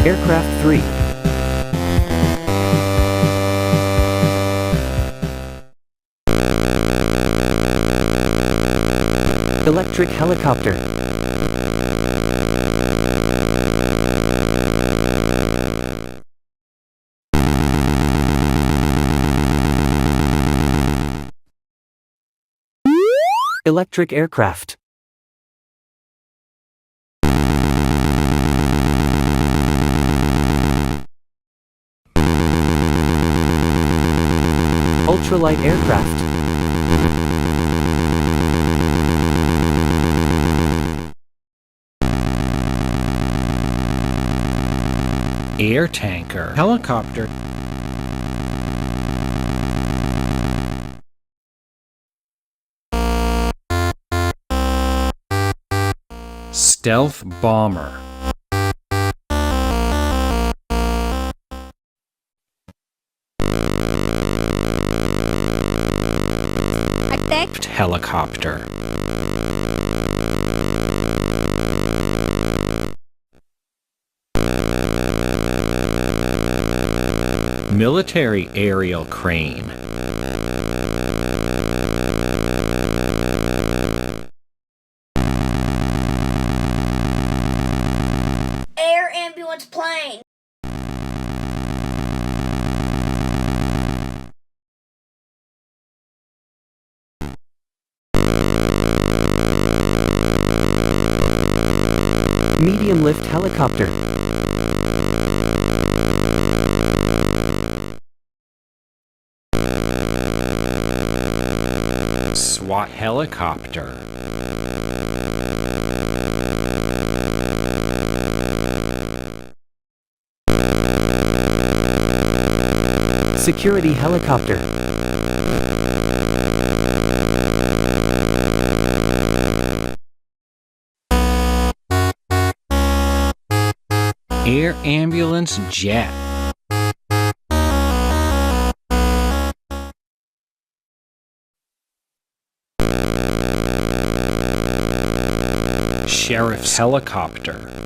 Aircraft 3. Electric helicopter. Electric aircraft. Ultralight aircraft. Air tanker. Helicopter. Stealth bomber. Attack Helicopter. Military aerial crane. air ambulance plane. Medium lift helicopter. SWAT helicopter. Security helicopter. Air ambulance jet. Sheriff's helicopter.